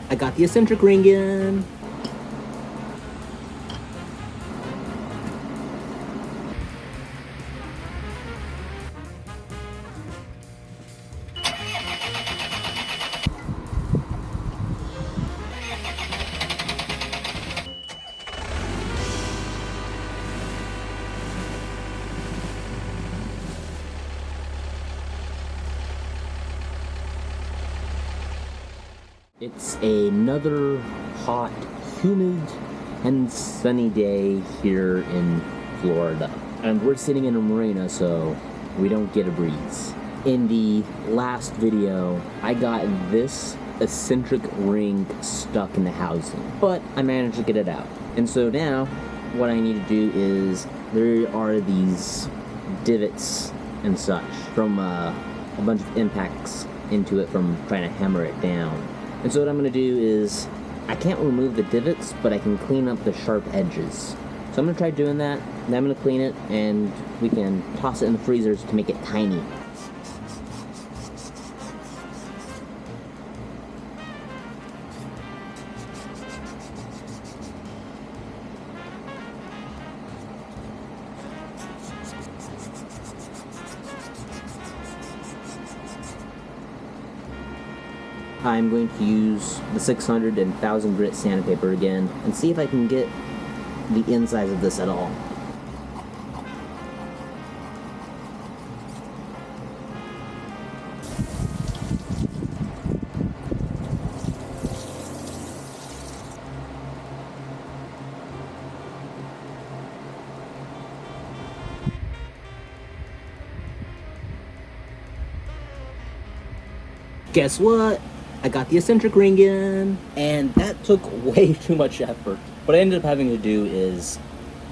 I got the eccentric ring in. It's another hot, humid, and sunny day here in Florida. And we're sitting in a marina, so we don't get a breeze. In the last video, I got this eccentric ring stuck in the housing, but I managed to get it out. And so now, what I need to do is, there are these divots and such from a bunch of impacts into it from trying to hammer it down. And so what I'm going to do is, I can't remove the divots, but I can clean up the sharp edges. So I'm going to try doing that, then I'm going to clean it, and we can toss it in the freezers to make it tiny. I'm going to use the 600 and 1000 grit sandpaper again and see if I can get the insides of this at all. Guess what? I got the eccentric ring in, and that took way too much effort. What I ended up having to do is,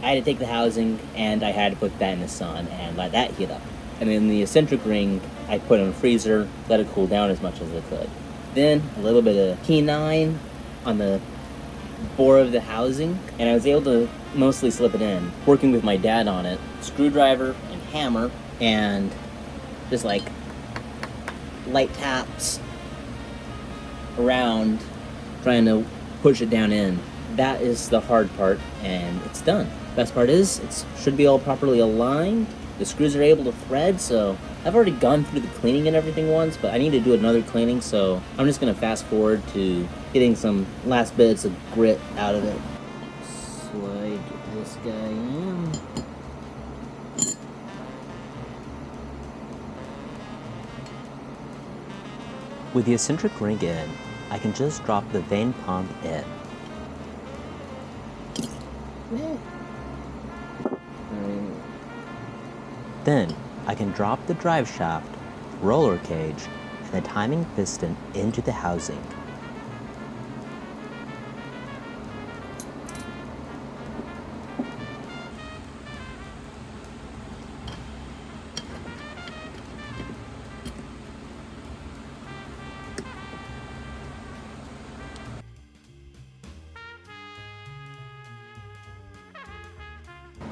I had to take the housing, and I had to put that in the sun, and let that heat up. And then the eccentric ring, I put in the freezer, let it cool down as much as I could. Then, a little bit of P9 on the bore of the housing, and I was able to mostly slip it in. Working with my dad on it, screwdriver and hammer, and just like light taps around trying to push it down in. That is the hard part, and it's done. Best part is, it should be all properly aligned. The screws are able to thread, so I've already gone through the cleaning and everything once, but I need to do another cleaning, so I'm just gonna fast forward to getting some last bits of grit out of it. Slide this guy in. With the eccentric ring in, I can just drop the vane pump in. Then, I can drop the drive shaft, roller cage, and the timing piston into the housing.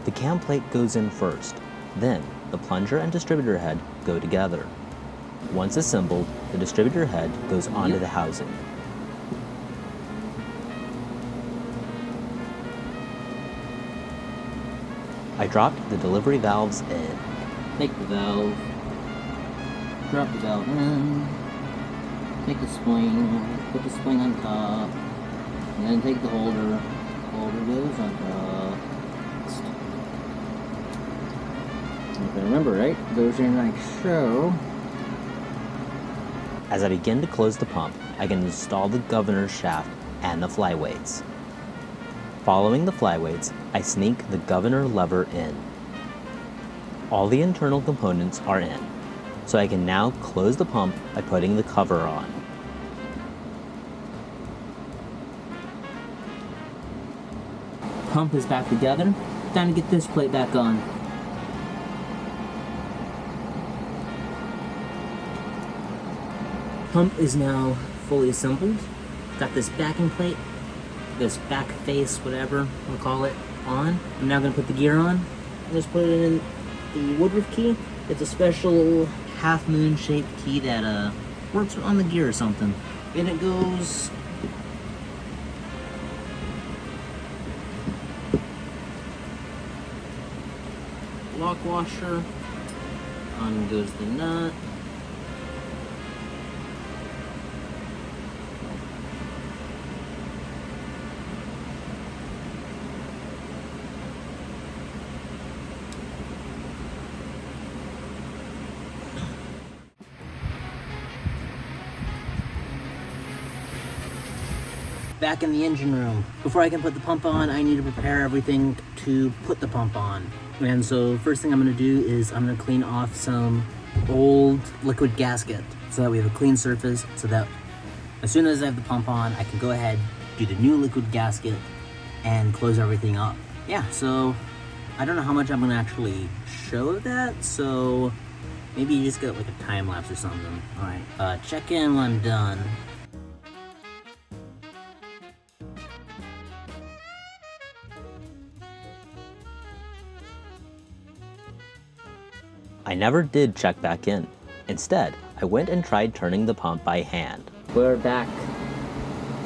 The cam plate goes in first, then the plunger and distributor head go together. Once assembled, the distributor head goes onto the housing. I dropped the delivery valves in. Take the valve, drop the valve in, take the spring, put the spring on top, and then take the holder, holder goes on top. If I remember right, those are like so. As I begin to close the pump, I can install the governor shaft and the flyweights. Following the flyweights, I sneak the governor lever in. All the internal components are in, so I can now close the pump by putting the cover on. Pump is back together. Time to get this plate back on. Pump is now fully assembled. Got this backing plate, this back face, whatever we'll call it, on. I'm now gonna put the gear on. Just put it in the Woodruff key. It's a special half moon shaped key that works on the gear or something. And it goes lock washer. On goes the nut. Back in the engine room. Before I can put the pump on, I need to prepare everything to put the pump on. And so first thing I'm gonna do is I'm gonna clean off some old liquid gasket so that we have a clean surface, so that as soon as I have the pump on, I can go ahead, do the new liquid gasket and close everything up. Yeah, so I don't know how much I'm gonna actually show of that, so maybe you just get like a time lapse or something. All right, check in when I'm done. I never did check back in. Instead, I went and tried turning the pump by hand. We're back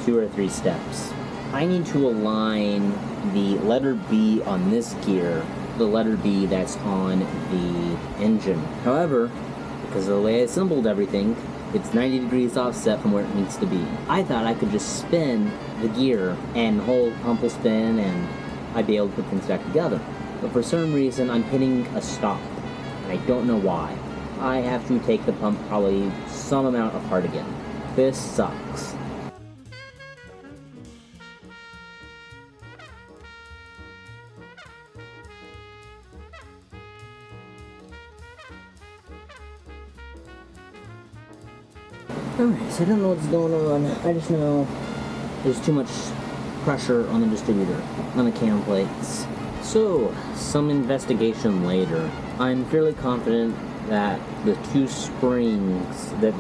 2 or 3 steps. I need to align the letter B on this gear, the letter B that's on the engine. However, because of the way I assembled everything, it's 90 degrees offset from where it needs to be. I thought I could just spin the gear and the whole pump will spin and I'd be able to put things back together. But for some reason, I'm hitting a stop. I don't know why. I have to take the pump probably some amount apart again. This sucks. Alright, so I don't know what's going on. I just know there's too much pressure on the distributor, on the cam plates. So, some investigation later, I'm fairly confident that the 2 springs that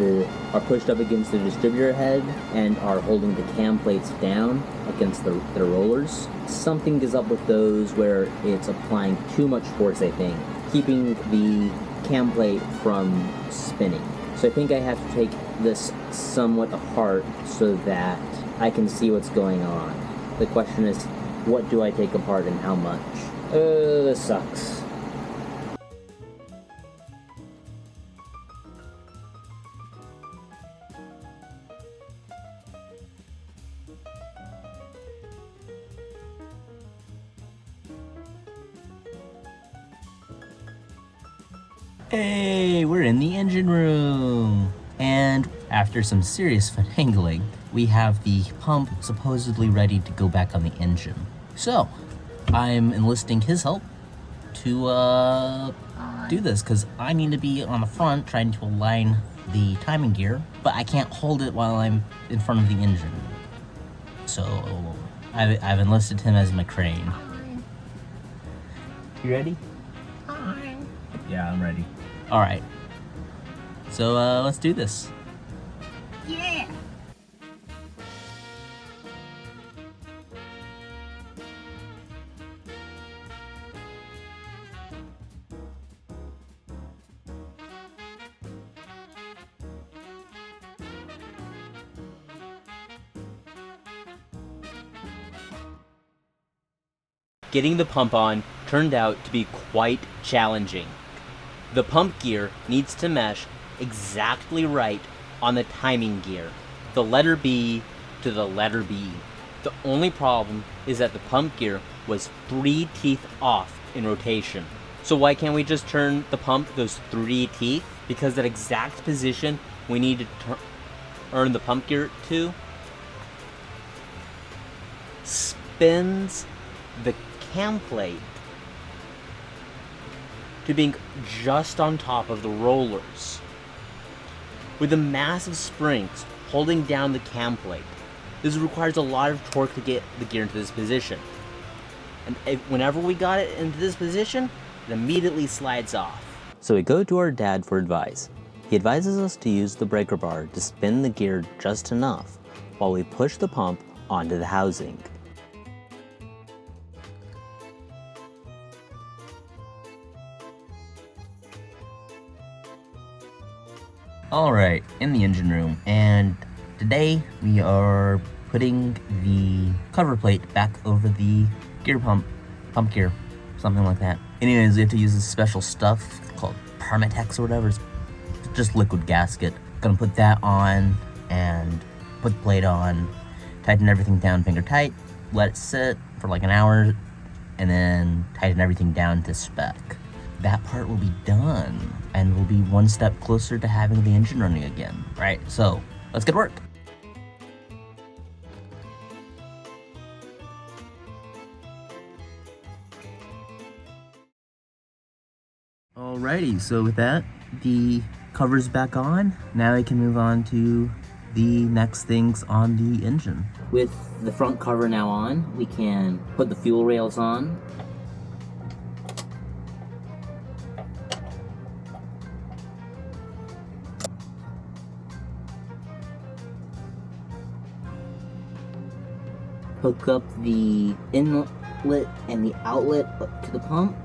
are pushed up against the distributor head and are holding the cam plates down against the rollers, something is up with those where it's applying too much force, I think, keeping the cam plate from spinning. So I think I have to take this somewhat apart so that I can see what's going on. The question is, what do I take apart and how much? This sucks. Hey, we're in the engine room! And after some serious finagling, we have the pump supposedly ready to go back on the engine. So, I'm enlisting his help to do this, because I need to be on the front trying to align the timing gear, but I can't hold it while I'm in front of the engine. So, I've enlisted him as my crane. You ready? Yeah, I'm ready. Alright. So, let's do this. Yeah! Getting the pump on turned out to be quite challenging. The pump gear needs to mesh exactly right on the timing gear, the letter B to the letter B. The only problem is that the pump gear was 3 teeth off in rotation. So why can't we just turn the pump those 3 teeth? Because that exact position we need to turn the pump gear to spins the cam plate to being just on top of the rollers, with the massive springs holding down the cam plate. This requires a lot of torque to get the gear into this position, and whenever we got it into this position, it immediately slides off. So we go to our dad for advice. He advises us to use the breaker bar to spin the gear just enough while we push the pump onto the housing. Alright, in the engine room, and today we are putting the cover plate back over the gear pump gear. something like that. Anyways, we have to use this special stuff called Permatex or whatever. It's just liquid gasket. Gonna put that on and put the plate on, tighten everything down finger tight, let it sit for like an hour, and then tighten everything down to spec. That part will be done, and we'll be one step closer to having the engine running again. Right, so let's get to work. Alrighty, so with that, the cover's back on. Now I can move on to the next things on the engine. With the front cover now on, we can put the fuel rails on. Hook up the inlet and the outlet up to the pump.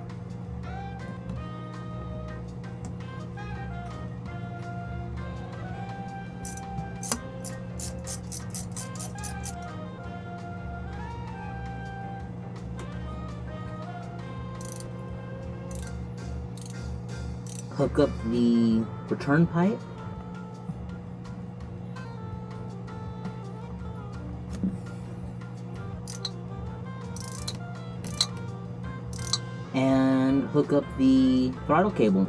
Hook up the return pipe. And hook up the throttle cable.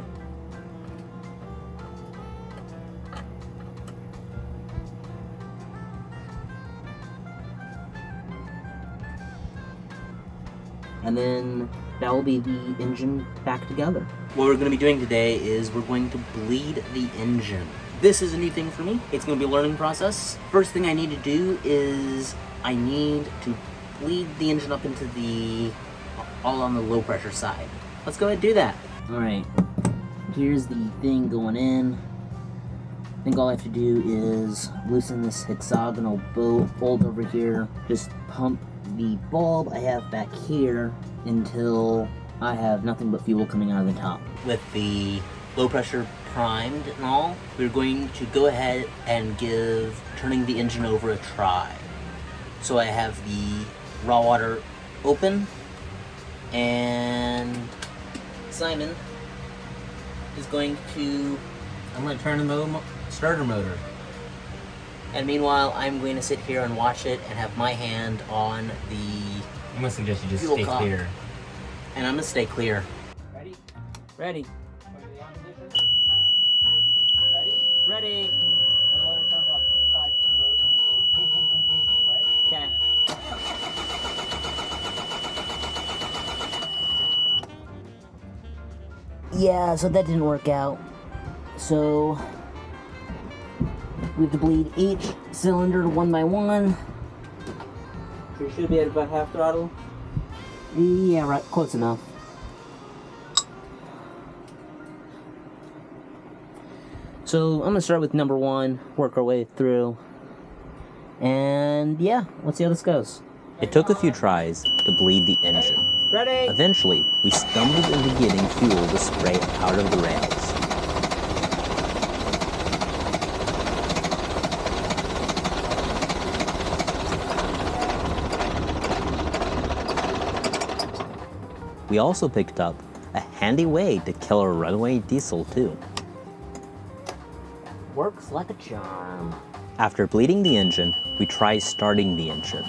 And then that will be the engine back together. What we're going to be doing today is we're going to bleed the engine. This is a new thing for me. It's going to be a learning process. First thing I need to do is I need to bleed the engine up into the, all on the low pressure side. Let's go ahead and do that. Alright, here's the thing going in. I think all I have to do is loosen this hexagonal bolt over here. Just pump the bulb I have back here until I have nothing but fuel coming out of the top. With the low pressure primed and all, we're going to go ahead and give turning the engine over a try. So I have the raw water open, and Simon is going to, I'm going to turn the starter motor. And meanwhile, I'm going to sit here and watch it and have my hand on the I'm gonna suggest you just fuel stay cock. clear. And I'm going to stay clear. Ready? Ready. Ready. Okay. Yeah, so that didn't work out. So we have to bleed each cylinder one by one. You should be at about half throttle. Yeah, right, close enough. So I'm gonna start with number one, work our way through, and yeah, let's see how this goes. It took a few tries to bleed the engine. Ready? Eventually, we stumbled into getting fuel to spray out of the rails. We also picked up a handy way to kill a runaway diesel too. Works like a charm. After bleeding the engine, we tried starting the engine.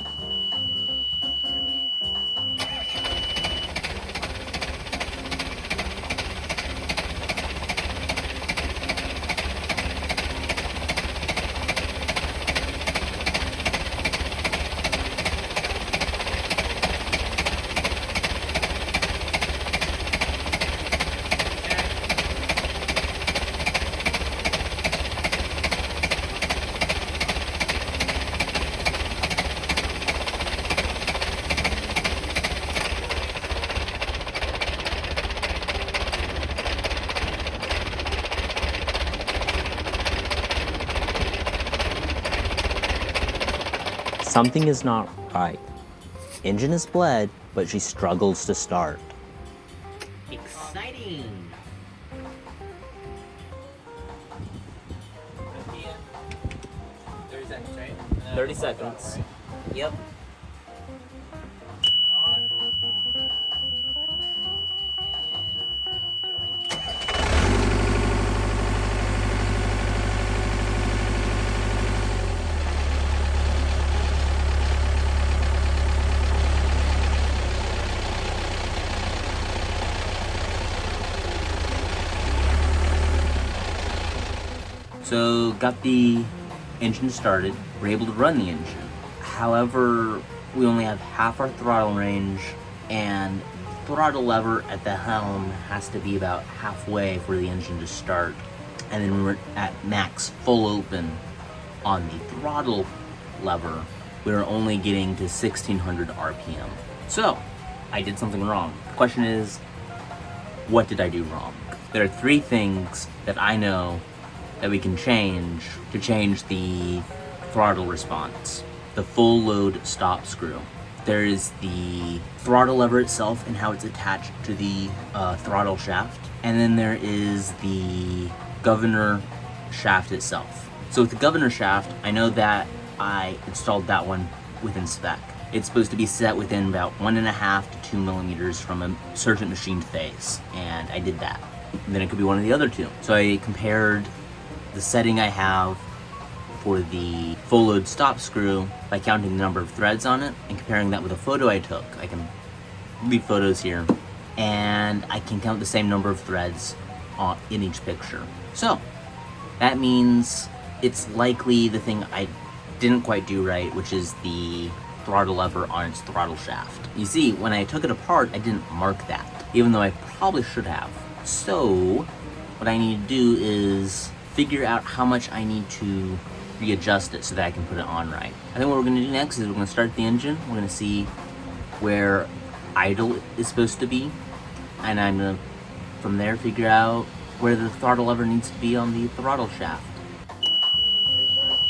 Something is not right. Engine is bled, but she struggles to start. Exciting! 30 seconds, right? 30 seconds. Yep. So got the engine started. We're able to run the engine. However, we only have half our throttle range, and throttle lever at the helm has to be about halfway for the engine to start. And then we're at max full open on the throttle lever. We're only getting to 1600 RPM. So, I did something wrong. The question is, what did I do wrong? There are 3 things that I know that we can change to change the throttle response. The full load stop screw. There is the throttle lever itself and how it's attached to the throttle shaft. And then there is the governor shaft itself. So with the governor shaft, I know that I installed that one within spec. It's supposed to be set within about 1.5 to 2 millimeters from a certain machined face, and I did that. And then it could be one of the other 2. So I compared the setting I have for the full load stop screw by counting the number of threads on it and comparing that with a photo I took. I can leave photos here, and I can count the same number of threads in each picture. So that means it's likely the thing I didn't quite do right, which is the throttle lever on its throttle shaft. You see, when I took it apart, I didn't mark that, even though I probably should have. So what I need to do is figure out how much I need to readjust it so that I can put it on right. I think what we're going to do next is we're going to start the engine. We're going to see where idle is supposed to be, and I'm going to, from there, figure out where the throttle lever needs to be on the throttle shaft.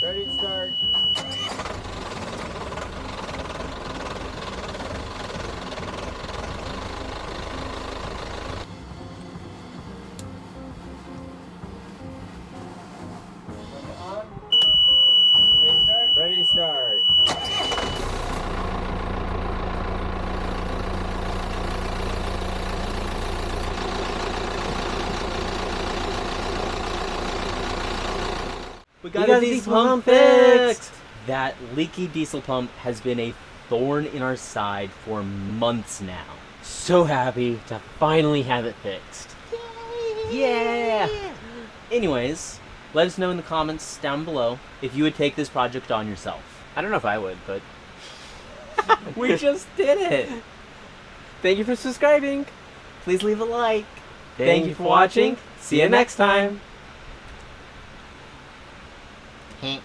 Ready to start. Ready to start. We got a diesel pump fixed! That leaky diesel pump has been a thorn in our side for months now. So happy to finally have it fixed. Yeah! Anyways, let us know in the comments down below if you would take this project on yourself. I don't know if I would, but We just did it! thank you for subscribing. Please leave a like. Thank you for watching. See you next time. Heh.